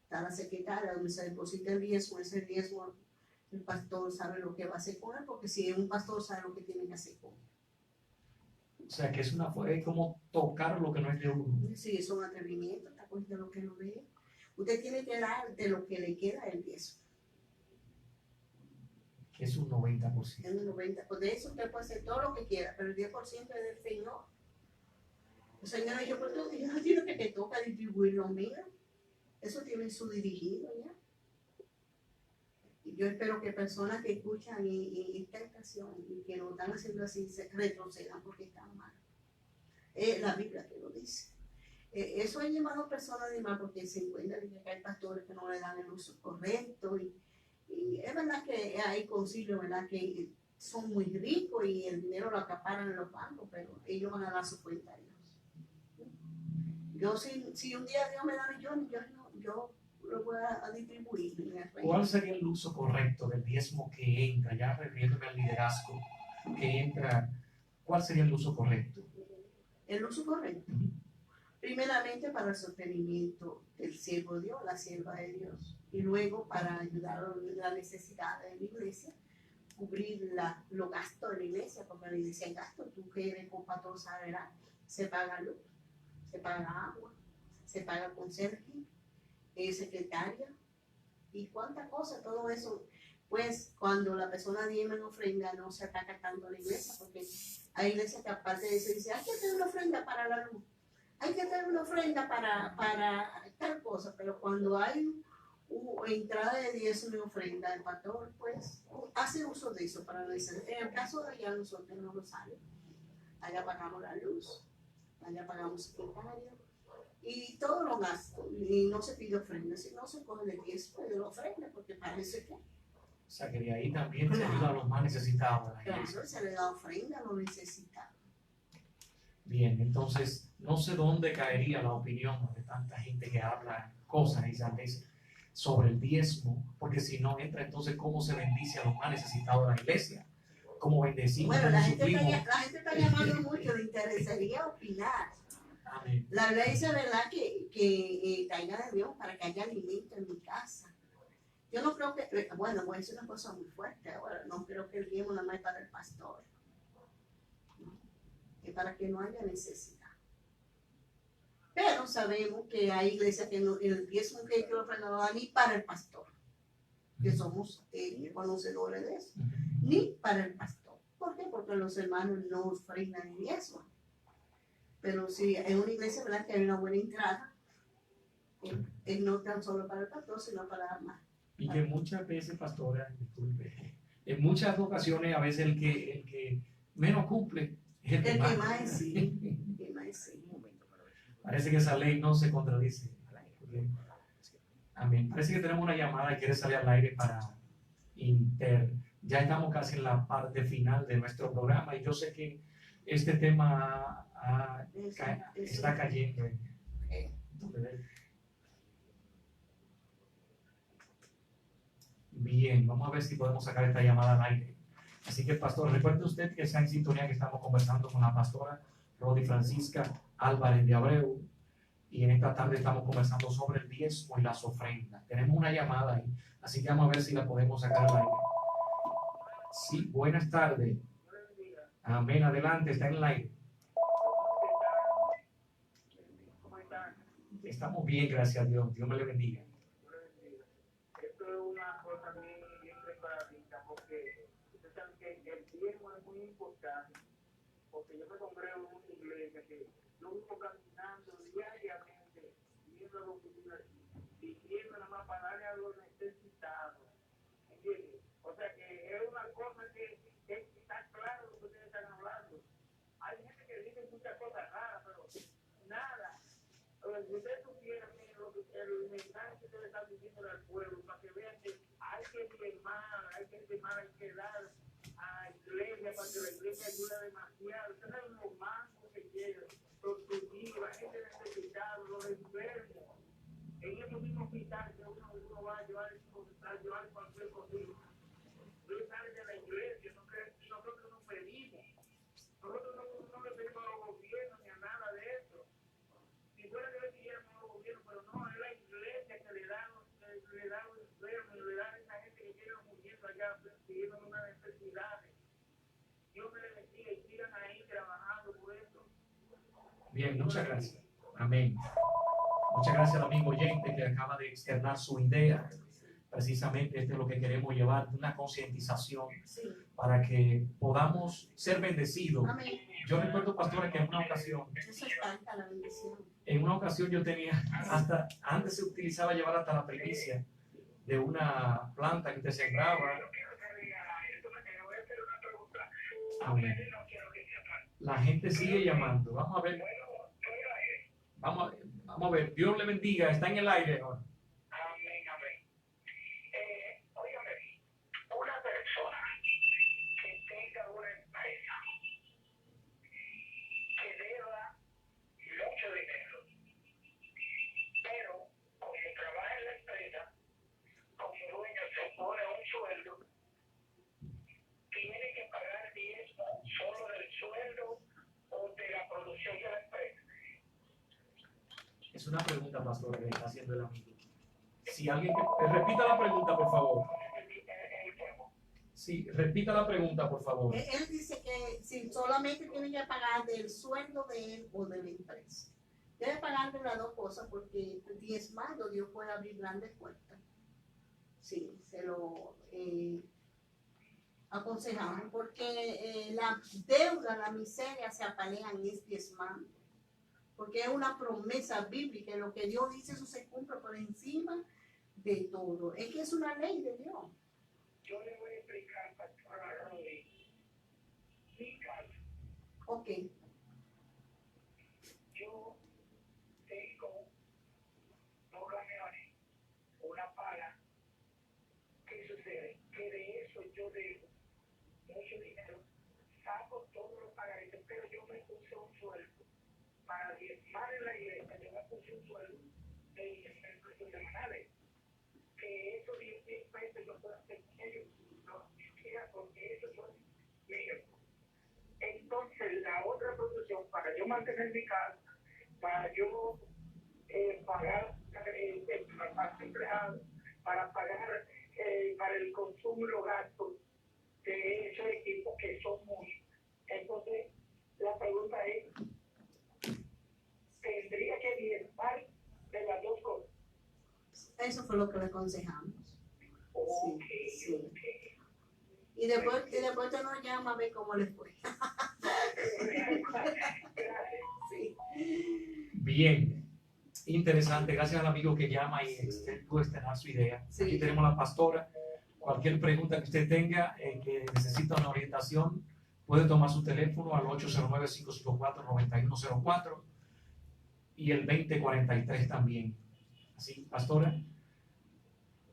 está la secretaria donde se deposita el diezmo. Ese diezmo, el pastor sabe lo que va a hacer con él, porque si es un pastor sabe lo que tiene que hacer con él. O sea, que es como tocar lo que no es de uno. Sí, es un atrevimiento, está cuenta lo que no ve. Usted tiene que dar de lo que le queda el diezmo. Que es un 90%. En el 90%. Pues de eso usted puede hacer todo lo que quiera, pero el 10% es del Señor. El Señor dijo, pues tú no tienes que te toca distribuir lo mío. Eso tiene su dirigido ya. Y yo espero que personas que escuchan esta estación y que lo están haciendo así se retrocedan porque están mal. La Biblia que lo dice. Eso ha llevado a personas de mal porque se encuentran que hay pastores que no le dan el uso correcto y es verdad que hay concilios, ¿verdad? Que son muy ricos y el dinero lo acaparan en los bancos, pero ellos van a dar su cuenta a Dios. Yo, si un día Dios me da millones, yo lo voy a distribuir. ¿Cuál sería el uso correcto del diezmo que entra? Ya refiriéndome al liderazgo que entra, ¿cuál sería el uso correcto? El uso correcto. Ujú. Primeramente para el sostenimiento del siervo de Dios, la sierva de Dios, y luego para ayudar a la necesidad de la iglesia, cubrir los gastos de la iglesia, porque la iglesia es gasto, tú que eres pastor sabes, se paga luz, se paga agua, se paga conserje, secretaria, y cuántas cosas, todo eso. Pues cuando la persona diezma en ofrenda no se ataca tanto a la iglesia, porque hay iglesias que aparte de eso dice, hay que tener una ofrenda para la luz, hay que tener una ofrenda para tal cosa, pero cuando hay entrada de diezmo y ofrenda, el pastor pues hace uso de eso para la iglesia. En el caso de allá nosotros no lo sale, allá pagamos la luz, allá pagamos secretario y todos los gastos, y no se pide ofrenda, sino se coge el diezmo y de la ofrenda, porque parece que O sea, que de ahí también se ayuda a los más necesitados de la iglesia. claro, se le da ofrenda a los necesitados. Bien, entonces no sé dónde caería la opinión de tanta gente que habla cosas y sandeces sobre el diezmo, porque si no entra entonces cómo se bendice a los más necesitados de la iglesia, cómo bendecimos, Bueno, cómo la gente suplimos. está llamando mucho, le interesaría opinar. Amén. La verdad dice, ¿verdad? Que traiga de Dios para que haya alimento en mi casa. Yo no creo que, bueno, voy a decir una cosa muy fuerte ahora, no creo que el diezmo nada más es para el pastor, ¿no? Es para que no haya necesidad. Pero sabemos que hay iglesias que no, el diezmo que hay que ofrendar no da ni para el pastor, que somos conocedores de eso, ni para el pastor. ¿Por qué? Porque los hermanos no ofrendan el diezmo. Pero si en una iglesia, ¿verdad? Que hay una buena entrada, es no tan solo para el pastor, sino para más. Y que muchas veces, pastora, disculpe, en muchas ocasiones a veces el que menos cumple es el que El más. que más sí, el que más sí. Parece que esa ley no se contradice. Amén. Parece que tenemos una llamada y quiere salir al aire para Ya estamos casi en la parte final de nuestro programa y yo sé que este tema está cayendo. Bien, vamos a ver si podemos sacar esta llamada al aire. Así que, pastor, recuerde usted que está en sintonía que estamos conversando con la pastora Rodi Francisca Álvarez de Abreu. Y en esta tarde estamos conversando sobre el diezmo y las ofrendas. Tenemos una llamada ahí, así que vamos a ver si la podemos sacar al aire. Sí, buenas tardes. Amén, adelante, está en el aire. Estamos bien, gracias a Dios. Dios me le bendiga. Esto es una cosa bien preparadita, porque ustedes saben que el tiempo es muy importante, porque yo me congrego en una iglesia que yo vivo caminando diariamente, viendo a los oficinas, diciendo nada más para darle a los necesitados, ¿entiendes? O sea que es una cosa que está claro lo que ustedes están hablando. Hay gente que dice muchas cosas raras, pero nada. Si ustedes supieran el mensaje que ustedes están diciendo al pueblo, para que vean que hay que firmar, hay que dar a la iglesia para que la iglesia ayude demasiado. Ustedes saben los mancos que llegan, los judíos, la gente necesitada, los enfermos. En esos mismos hospitales que uno va a llevar cualquier cosita. Ustedes salen de la iglesia, nosotros no pedimos. Nosotros no le pedimos a los gobiernos ni a nada de eso. Si fuera que le pidiéramos a los gobiernos, pero no, es la iglesia que le da los enfermos, le da a esa gente que llega muriendo allá, pidiendo unas necesidades. Dios me le bendiga y sigan ahí trabajando por eso. Bien, muchas gracias. Amén. Muchas gracias al amigo oyente que acaba de externar su idea. Precisamente esto es lo que queremos llevar, una concientización Sí. para que podamos ser bendecidos. Amén. Yo recuerdo, pastora, que en una ocasión Eso es tanta la bendición. yo tenía, hasta antes se utilizaba llevar hasta la primicia de una planta que te sembraba. Amén. La gente sigue llamando. Vamos a ver. Vamos a ver. Dios le bendiga. Está en el aire ahora. Amén, amén. Óigame, una persona que tenga una empresa que deba mucho dinero, pero como trabaja en la empresa, como dueño se pone un sueldo, tiene que pagar diezmo solo del sueldo o de la producción de la empresa. Es una pregunta, pastora, que le está haciendo el amigo. Si alguien repita la pregunta, por favor. Sí, repita la pregunta, por favor. Él dice que si solamente tiene que pagar del sueldo de él o de la empresa. Debe pagar de las dos cosas porque diezmando Dios puede abrir grandes puertas. Sí, se lo aconsejamos porque la deuda, la miseria se apalean es diezmando. Porque es una promesa bíblica, lo que Dios dice eso se cumple por encima de todo. Es que es una ley de Dios. Yo le voy a explicar, pastora Rodi, mi caso. Ok. Yo tengo dos camiones, una pala. ¿Qué sucede? Que de eso yo debo mucho dinero, saco todos los pagarés, pero yo me puse un sueldo para diezmar en la iglesia. Yo me puse un sueldo de 10 pesos semanales, que esos 10 pesos yo puedo hacer con ellos, no quisiera, porque esos son míos. Entonces la otra producción, para yo mantener mi casa, para yo pagar para empleados, para pagar para el consumo y los gastos de esos equipos que son muchos. Entonces la pregunta es, ¿tendría que diezmar de las dos cosas? Eso fue lo que le aconsejamos. Okay, Sí. okay. Y después te nos llama a ver cómo les fue. Sí. Bien. Interesante. Gracias al amigo que llama y pudo externar su idea. Sí. Aquí tenemos a la pastora. Cualquier pregunta que usted tenga, que necesita una orientación, puede tomar su teléfono al 809-554-9104 y el 2043 también. Así, pastora,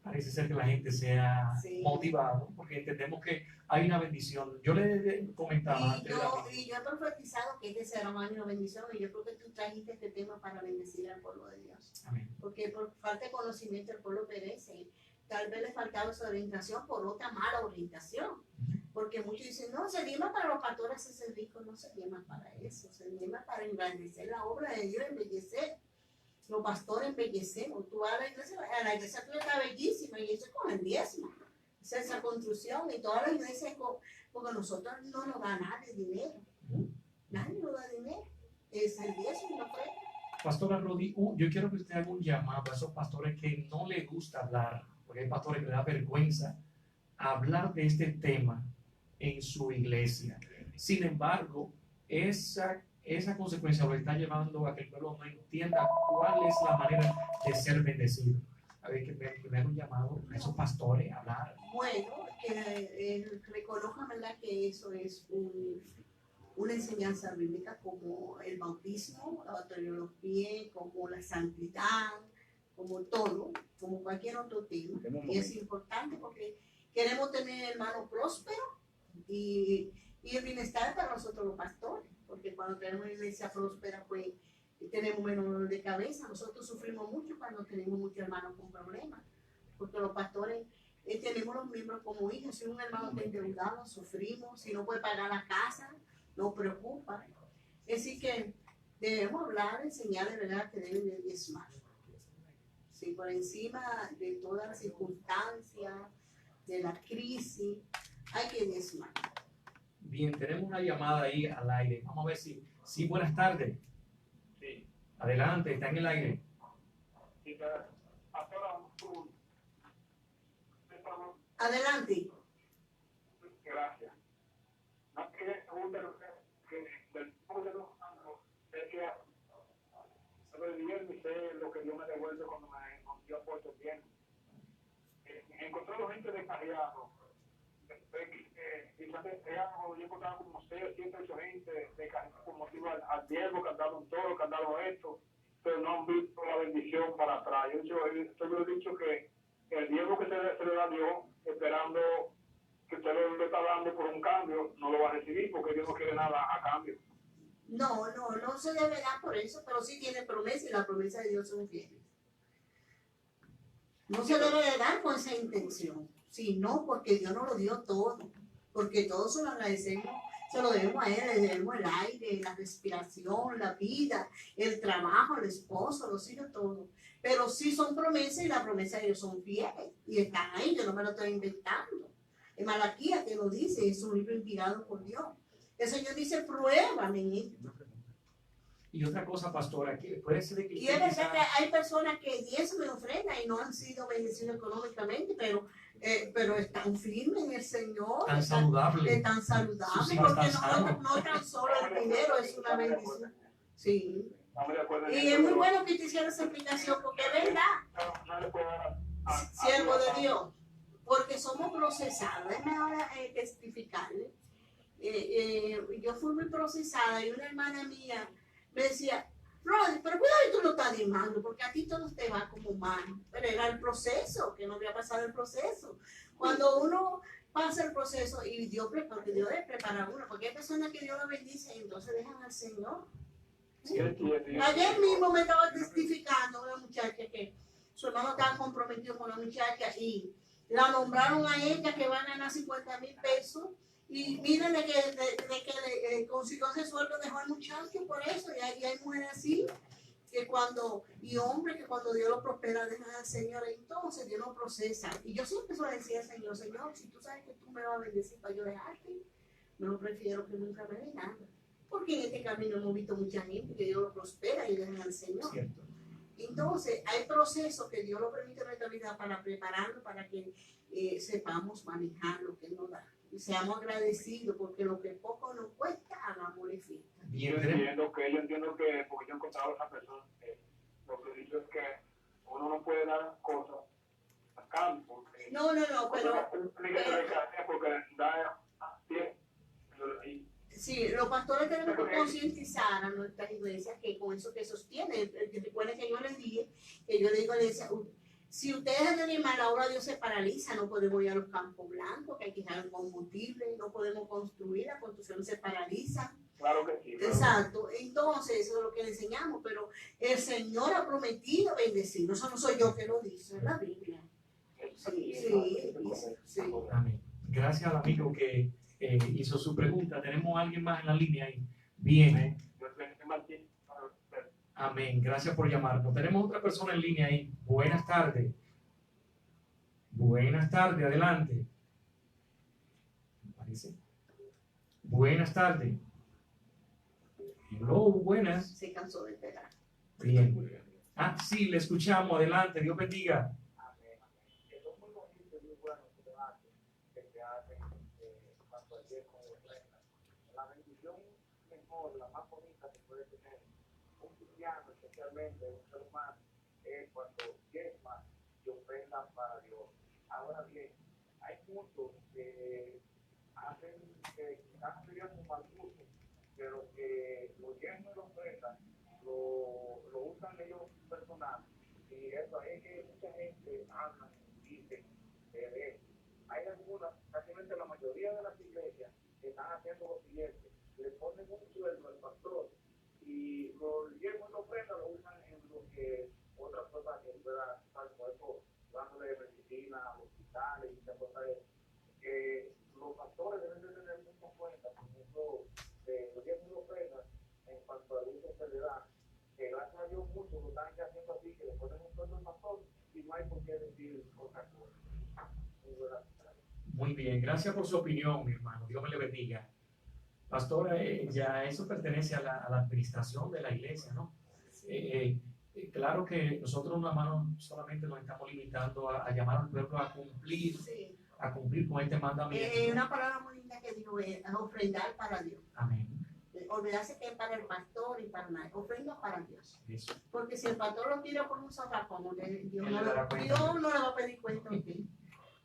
parece ser que la gente sea Sí. motivada, porque entendemos que hay una bendición. Yo le comentaba antes de la Y yo he profetizado que este será un año de bendición y yo creo que tú trajiste este tema para bendecir al pueblo de Dios. Amén. Porque por falta de conocimiento el pueblo perece. Tal vez le faltaba esa orientación por otra mala orientación. Porque muchos dicen, no, se diezma para los pastores ese rico, no se diezma para eso, se diezma para engrandecer la obra de Dios, embellecer. Los pastores embellecemos. Tú vas a la iglesia tuya está bellísima y eso es con el diezmo. Es esa construcción y todas las iglesias, porque nosotros no nos da nadie dinero. Nadie nos da dinero. Es el diezmo, no fue. Pastora Rodi, yo quiero que usted haga un llamado a esos pastores que no les gusta hablar, porque hay pastores que les da vergüenza hablar de este tema en su iglesia. Sin embargo, esa consecuencia lo está llevando a que el pueblo no entienda cuál es la manera de ser bendecido. A ver, que me haga un llamado a esos pastores a hablar. Bueno, que reconozcan, ¿verdad?, que eso es una enseñanza bíblica, como el bautismo, la batería de los pies, como la santidad, como todo, como cualquier otro tema. Y es importante porque queremos tener hermanos prósperos y el bienestar para nosotros los pastores, porque cuando tenemos una iglesia próspera, pues tenemos menos dolor de cabeza. Nosotros sufrimos mucho cuando tenemos muchos hermanos con problemas, porque los pastores tenemos los miembros como hijos. Si un hermano está endeudado, sufrimos. Si no puede pagar la casa, nos preocupa. Así que debemos hablar, enseñar de verdad que deben de diezmar. Sí, por encima de todas las circunstancias, de la crisis, hay que diezmar. Bien, tenemos una llamada ahí al aire. Vamos a ver si... Sí, buenas tardes. Sí. Adelante, está en el aire. Sí, pero ahora Adelante. gracias. No quería preguntar que del poco de los años es que sobreviviendo y sé lo que Dios me devuelve cuando yo aporto bien. Encontré gente descarriado. Quizás yo he encontrado como 6, 7, 8 gente descarriado con motivo al diezmo, que han dado un toro, que han dado esto, pero no han visto la bendición para atrás. Yo he dicho que el diezmo que se le da a Dios, esperando que usted lo está dando por un cambio, no lo va a recibir porque Dios no quiere nada a cambio. No se debe dar por eso, pero sí tiene promesa y la promesa de Dios son fieles. No se debe de dar con esa intención, sino porque Dios nos lo dio todo, porque todo se lo agradecemos, se lo debemos a Él, le debemos el aire, la respiración, la vida, el trabajo, el esposo, los hijos, todo. Pero sí son promesas y la promesa de Dios son fieles y están ahí, yo no me lo estoy inventando. En Malaquías que lo dice, es un libro inspirado por Dios. El Señor dice, pruébame en esto. Y otra cosa, pastora, que puede ser que... Y es verdad que hay personas que diezman y ofrendan y no han sido bendecidos económicamente, pero están firmes en el Señor. Tan saludable. Están saludables, Sus hijos porque están no tan solo el dinero es una bendición. Sí. Estamos de acuerdo en Y eso, es muy pero bueno que te hicieran esa explicación, porque es verdad, no le puedo dar siervo de Dios, porque somos procesados. Déjame ahora testificarle. Yo fui muy procesada y una hermana mía me decía, Rodi, pero cuidado, tú lo estás diezmando, porque a ti todo te va como mal. Pero era el proceso, que no había pasado el proceso. Cuando uno pasa el proceso y porque Dios debe preparar a uno, porque hay personas que Dios lo bendice y entonces dejan al Señor. Ayer mismo me estaba testificando una muchacha que su hermano estaba comprometido con una muchacha y la nombraron a ella que va a ganar 50,000 pesos. Y miren de que consiguió ese sueldo, dejó al muchacho por eso. Y hay mujeres así, y hombres que cuando Dios lo prospera dejan al Señor. Entonces Dios lo procesa. Y yo siempre se lo decía al Señor, Señor, si tú sabes que tú me vas a bendecir para yo dejarte, no prefiero que nunca me dé nada. Porque en este camino hemos visto mucha gente que Dios lo prospera y dejan al Señor. Cierto. Entonces hay procesos que Dios lo permite en nuestra vida para prepararnos, para que sepamos manejar lo que nos da. Y seamos agradecidos, porque lo que poco nos cuesta, hagámosle fiesta. Bien, yo entiendo que, porque yo he encontrado a esa persona, lo que dicho es que uno no puede dar cosas a cambio, porque No, pero porque da sí, los pastores tenemos que concientizar a nuestras iglesias que con eso que sostiene. Recuerden que yo les dije, que yo le digo a la iglesia, si ustedes de animar, ahora Dios se paraliza, no podemos ir a los campos blancos, que hay que echar combustible, no podemos construir, la construcción se paraliza. Claro que sí. Exacto, entonces eso es lo que le enseñamos, pero el Señor ha prometido bendecir, eso no soy yo que lo dice, es la Biblia. Sí. Amén. Gracias al amigo que hizo su pregunta. Tenemos a alguien más en la línea ahí. Viene. Amén. Gracias por llamarnos. Tenemos otra persona en línea ahí. Buenas tardes. Buenas tardes. Adelante. ¿Me parece? Buenas tardes. Hello, buenas. Se cansó de esperar. Bien. Ah, sí, le escuchamos. Adelante. Dios bendiga. Amén, amén. Que son muy bonitos y muy buenos los debates que se hacen cuando ayer con ofrenda. La bendición mejor, la más bonita que puede tener un cristiano, especialmente un ser humano, es cuando diezma y ofrenda para Dios. Ahora bien, hay muchos que hacen que quizás no serían un mal uso, pero que lo llenan de ofrenda, lo usan ellos personal. Y eso es que mucha gente habla y dice de eso. Hay algunas, casi la mayoría de las iglesias que están haciendo lo siguiente: le ponen un sueldo al pastor y los diezmos de ofrenda lo usan en lo que otras cosas que puedan usar, por eso, dándole medicina a los hospitales y muchas cosas de eso. Que los pastores deben de tener mucho en cuenta, por ejemplo, los diezmos de ofrenda en cuanto al uso que le dan, que gracias a Dios muchos lo están haciendo así, que le ponen un sueldo al pastor y no hay por qué decir otra cosa. Muy bien. Gracias por su opinión, mi hermano. Dios me le bendiga. Pastora, ya eso pertenece a la administración de la iglesia, ¿no? Claro que nosotros, hermano, solamente nos estamos limitando a llamar al pueblo Sí. a cumplir con este mandamiento. Una palabra muy linda que dijo es ofrendar para Dios. Amén. Olvidarse que es para el pastor y para nadie. Ofrenda para Dios. Eso. Porque si el pastor lo tira por un zafacón, Dios Él no le dará cuenta. Dios no le va a pedir cuenta a usted.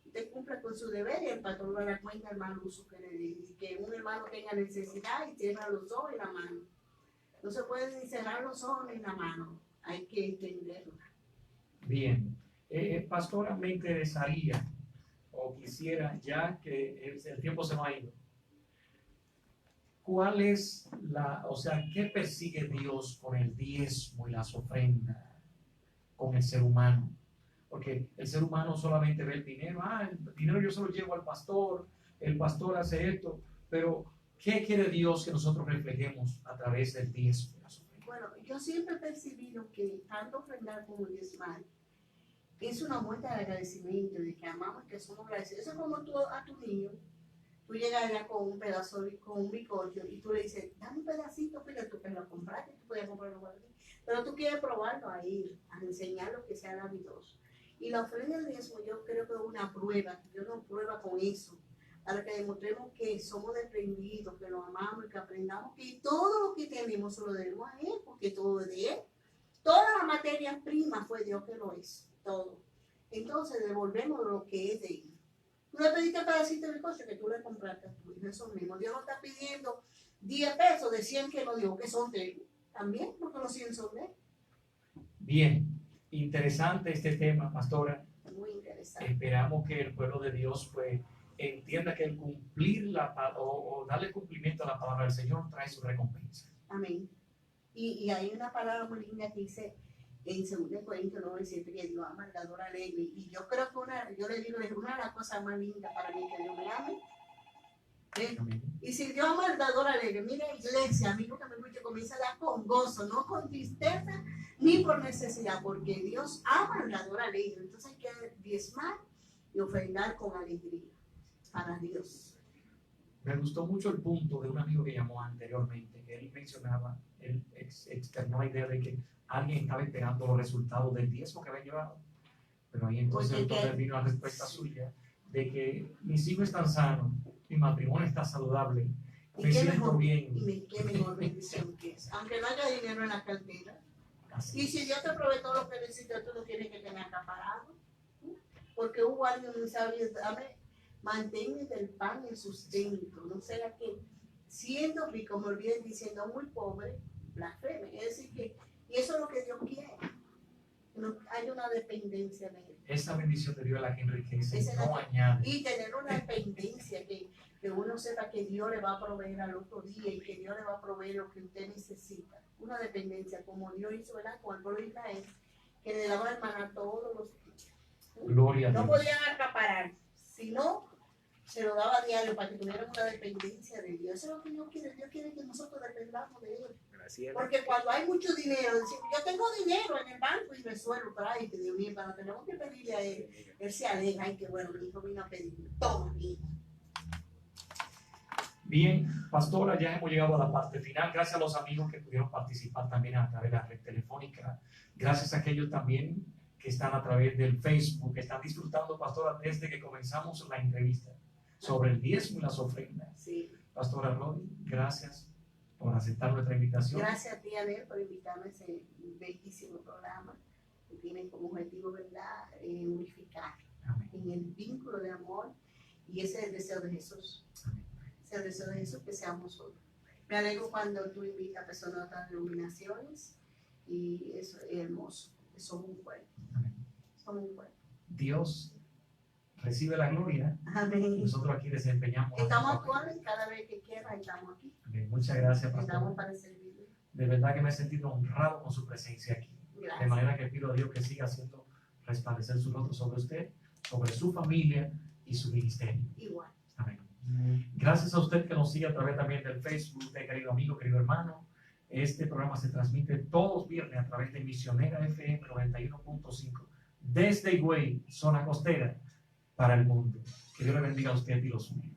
Usted cumple con su deber y el pastor le dará cuenta al mal uso que le dé. Y que un hermano tenga necesidad y cierra los ojos y la mano. No se puede ni cerrar los ojos ni la mano. Hay que entenderlo. Bien. Pastora, me interesaría o quisiera, ya que el tiempo se nos ha ido, ¿cuál es qué persigue Dios con el diezmo y las ofrendas con el ser humano? Porque el ser humano solamente ve el dinero. El dinero yo se lo llevo al pastor, el pastor hace esto, pero ¿qué quiere Dios que nosotros reflejemos a través del diezmo y las ofrendas? Bueno, yo siempre he percibido que tanto ofrendar como diezmar es una muestra de agradecimiento, de que amamos y que somos agradecidos. Eso es como tú a tu niño, tú llegas allá con un pedazo, con un bizcocho y tú le dices, dame un pedacito, pero tú lo compraste, tú podías comprarlo para ti. Pero tú quieres probarlo ahí, a enseñarlo que sea navidoso. Y la ofrenda del diezmo yo creo que es una prueba, que Dios nos prueba con eso, para que demostremos que somos desprendidos, que lo amamos y que aprendamos que todo lo que tenemos se lo debemos a Él, porque todo es de Él. Toda la materia prima fue Dios que lo hizo, todo. Entonces devolvemos lo que es de Él. Tú le pediste pedacito de coche que tú le compraste a tu hijo, eso mismo. Dios no está pidiendo 10 pesos de 100 que no dio, que son de Él. También, porque los 100 son de Él. Bien, interesante este tema, pastora. Muy interesante. Esperamos que el pueblo de Dios pues entienda que el cumplir o darle cumplimiento a la palabra del Señor trae su recompensa. Amén. Y hay una palabra muy linda que dice en 2 Corintios 9:7 que Dios ama al dador alegre. Y yo creo que yo le digo, es una de las cosas más lindas para mí que Dios me ame. Amén. Y si Dios ama al dador alegre, mira iglesia, amigo que me escuche, comienza a dar con gozo, no con tristeza ni por necesidad, porque Dios ama al dador alegre. Entonces hay que diezmar y ofrendar con alegría para Dios. Me gustó mucho el punto de un amigo que llamó anteriormente, que él mencionaba, él externó la idea de que alguien estaba esperando los resultados del diezmo que había llevado. Pero ahí entonces vino la respuesta suya de que mis hijos están sanos, mi matrimonio está saludable, me siento bien. Y qué mejor bendición que es. Aunque no haya dinero en la cartera. Así Y si Dios te provee todo lo que necesitas, tú no tienes que tener acaparado. Porque hubo alguien que sabía, manténme del pan el sustento. No será que siendo rico me olviden diciendo muy pobre, blasfeme. Es decir que, y eso es lo que Dios quiere. No, hay una dependencia de Él. Esa bendición de Dios es la que enriquece, Esa no añade. Y tener una dependencia que uno sepa que Dios le va a proveer al otro día y que Dios le va a proveer lo que usted necesita. Una dependencia como Dios hizo, ¿verdad? Con el pueblo de Israel, que le daba el maná todos los días. Gloria a Dios. No podían acaparar, sino se lo daba a diario para que tuvieran una dependencia de Dios. Eso es lo que Dios quiere. Dios quiere que nosotros dependamos de Él. Porque cuando hay mucho dinero, decimos, yo tengo dinero en el banco y resuelvo, tráete, Dios mío, pero tenemos que pedirle a Él. Él se alegra, ay, qué bueno, mi hijo vino a pedirme. Toma, mi hijo. Bien, pastora, ya hemos llegado a la parte final. Gracias a los amigos que pudieron participar también a través de la red telefónica. Gracias a aquellos también que están a través del Facebook, que están disfrutando, pastora, desde que comenzamos la entrevista sobre el diezmo y las ofrendas. Sí. Pastora Rodi, gracias por aceptar nuestra invitación. Gracias a ti, Anel, por invitarme a ese bellísimo programa que tiene como objetivo, ¿verdad?, unificar Amén. en el vínculo de amor, y ese es el deseo de Jesús. Amén. Ese es el deseo de Jesús, que seamos uno. Me alegro cuando tú invitas a personas de otras denominaciones, y eso es hermoso, que somos un cuerpo. Amén. Somos un cuerpo. Dios recibe la gloria. Amén. Nosotros aquí desempeñamos. Estamos nuestro papel. actuando y cada vez que quieras estamos aquí. Amén. Muchas gracias, Estamos pastor. para servirle. De verdad que me he sentido honrado con su presencia aquí. De Gracias. manera que pido a Dios que siga haciendo resplandecer su rostro sobre usted, sobre su familia y su ministerio. Igual. Amén. Gracias a usted que nos sigue a través también del Facebook, querido amigo, querido hermano. Este programa se transmite todos los viernes a través de Misionera FM 91.5 desde Higüey, zona costera, para el mundo. Que Dios le bendiga a usted y los suyos.